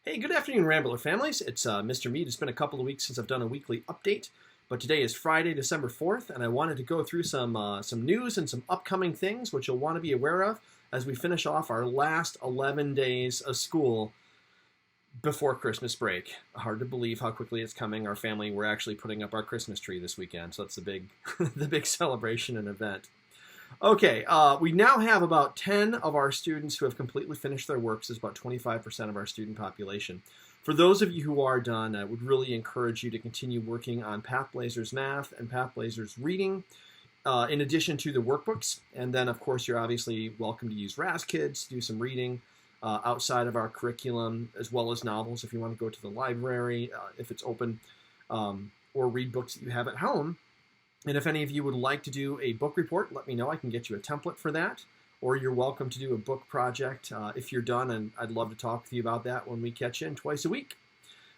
Hey, good afternoon, Rambler families. It's Mr. Mead. It's been a couple of weeks since I've done a weekly update, but today is Friday, December 4th, and I wanted to go through some news and some upcoming things which you'll want to be aware of as we finish off our last 11 days of school before Christmas break. Hard to believe how quickly it's coming. Our family, we're actually putting up our Christmas tree this weekend, so that's the big, the big celebration and event. Okay, we now have about 10 of our students who have completely finished their works. It's about 25% of our student population. For those of you who are done, I would really encourage you to continue working on PathBlazers Math and PathBlazers Reading, in addition to the workbooks. And then, of course, you're obviously welcome to use RazKids to do some reading outside of our curriculum, as well as novels if you want to go to the library, if it's open, or read books that you have at home. And if any of you would like to do a book report, let me know. I can get you a template for that. Or you're welcome to do a book project if you're done, and I'd love to talk with you about that when we catch in twice a week.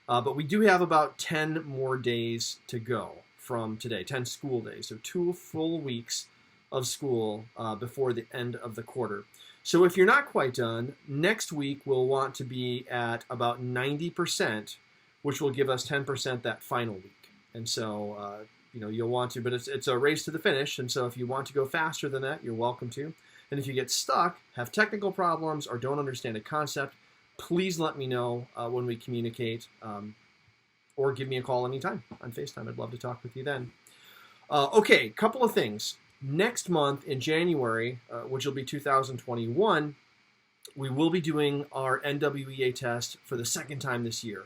But we do have about 10 more days to go from today, 10 school days. So 2 full weeks of school before the end of the quarter. So if you're not quite done, next week we'll want to be at about 90%, which will give us 10% that final week. And so you'll want to, but it's a race to the finish, and so if you want to go faster than that, you're welcome to. And if you get stuck, have technical problems, or don't understand a concept, please let me know when we communicate, or give me a call anytime on FaceTime. I'd love to talk with you then. Okay, couple of things. Next month in January, which will be 2021, we will be doing our NWEA test for the second time this year.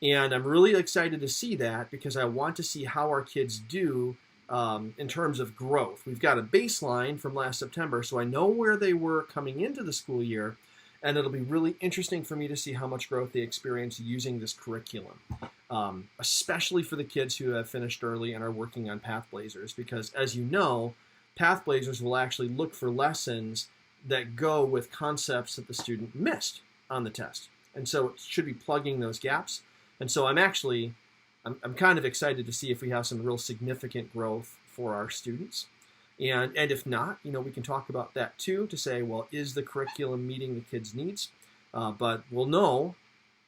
And I'm really excited to see that because I want to see how our kids do in terms of growth. We've got a baseline from last September, so I know where they were coming into the school year, and it'll be really interesting for me to see how much growth they experience using this curriculum, especially for the kids who have finished early and are working on PathBlazers, because as you know, PathBlazers will actually look for lessons that go with concepts that the student missed on the test. And so it should be plugging those gaps. And so I'm kind of excited to see if we have some real significant growth for our students. And if not, we can talk about that too, to say, well, is the curriculum meeting the kids' needs? But we'll know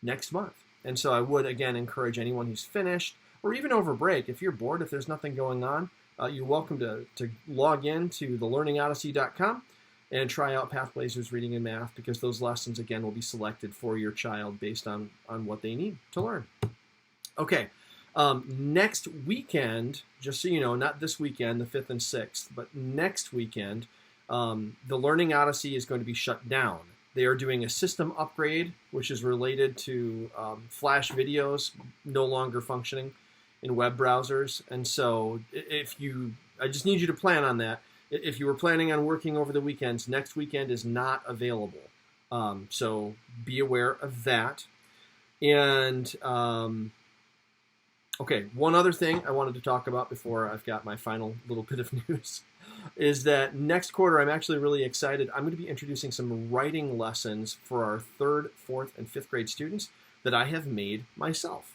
next month. And so I would, again, encourage anyone who's finished, or even over break, if you're bored, if there's nothing going on, you're welcome to log in to thelearningodyssey.com and try out PathBlazers Reading and Math, because those lessons, again, will be selected for your child based on what they need to learn. Okay, next weekend, just so you know, not this weekend, the 5th and 6th, but next weekend, the Learning Odyssey is going to be shut down. They are doing a system upgrade, which is related to Flash videos no longer functioning in web browsers. And so I just need you to plan on that. If you were planning on working over the weekends, next weekend is not available. So be aware of that. And okay, one other thing I wanted to talk about before I've got my final little bit of news is that next quarter I'm actually really excited. I'm going to be introducing some writing lessons for our 3rd, 4th, and 5th grade students that I have made myself.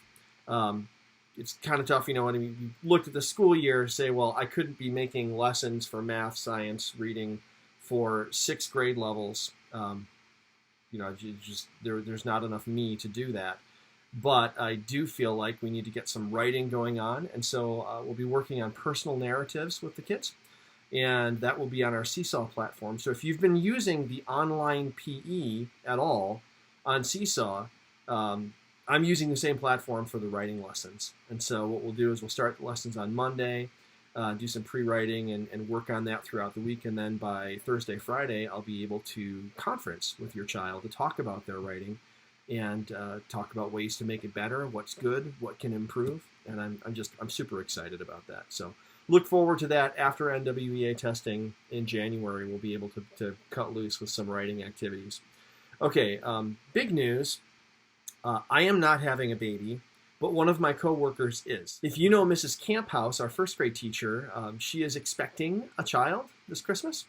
It's kind of tough, when you looked at the school year, say, well, I couldn't be making lessons for math, science, reading for 6th grade levels. There's not enough me to do that. But I do feel like we need to get some writing going on, and so we'll be working on personal narratives with the kids, and that will be on our Seesaw platform. So if you've been using the online PE at all on Seesaw, I'm using the same platform for the writing lessons. And so what we'll do is we'll start the lessons on Monday, do some pre-writing and work on that throughout the week. And then by Thursday, Friday, I'll be able to conference with your child to talk about their writing and talk about ways to make it better, what's good, what can improve. And I'm super excited about that. So look forward to that. After NWEA testing in January, we'll be able to cut loose with some writing activities. Okay, big news. I am not having a baby, but one of my coworkers is. If you know Mrs. Camphouse, our 1st grade teacher, she is expecting a child this Christmas,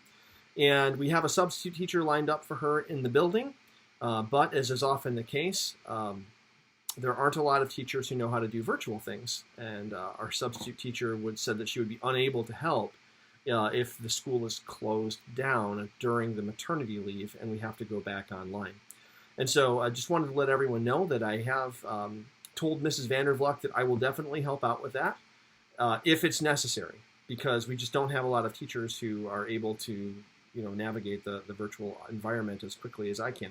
and we have a substitute teacher lined up for her in the building, but as is often the case, there aren't a lot of teachers who know how to do virtual things, and our substitute teacher said that she would be unable to help if the school is closed down during the maternity leave and we have to go back online. And so I just wanted to let everyone know that I have told Mrs. Vandervluck that I will definitely help out with that if it's necessary, because we just don't have a lot of teachers who are able to, navigate the virtual environment as quickly as I can.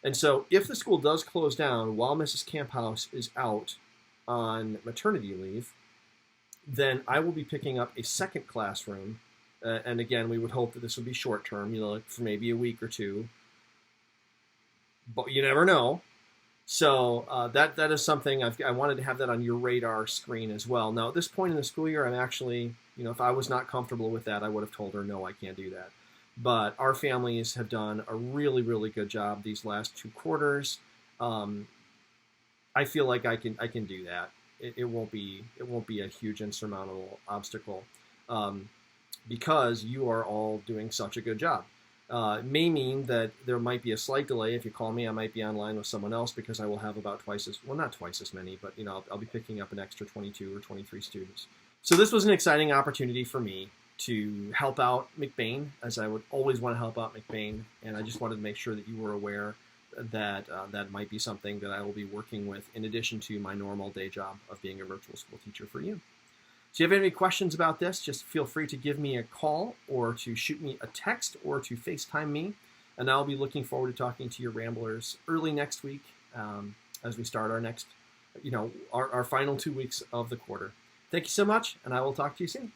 And so if the school does close down while Mrs. Camphouse is out on maternity leave, then I will be picking up a second classroom. And again, we would hope that this would be short term, like for maybe a week or two. But you never know. So that is something I wanted to have that on your radar screen as well. Now, at this point in the school year, I'm actually, if I was not comfortable with that, I would have told her, no, I can't do that. But our families have done a really, really good job these last 2 quarters. I feel like I can do that. It won't be a huge insurmountable obstacle because you are all doing such a good job. It may mean that there might be a slight delay. If you call me, I might be online with someone else because I will have about not twice as many, but I'll be picking up an extra 22 or 23 students. So this was an exciting opportunity for me to help out McBain, as I would always want to help out McBain, and I just wanted to make sure that you were aware that that might be something that I will be working with in addition to my normal day job of being a virtual school teacher for you. So if you have any questions about this, just feel free to give me a call or to shoot me a text or to FaceTime me, and I'll be looking forward to talking to your Ramblers early next week as we start our next, our final 2 weeks of the quarter. Thank you so much, and I will talk to you soon.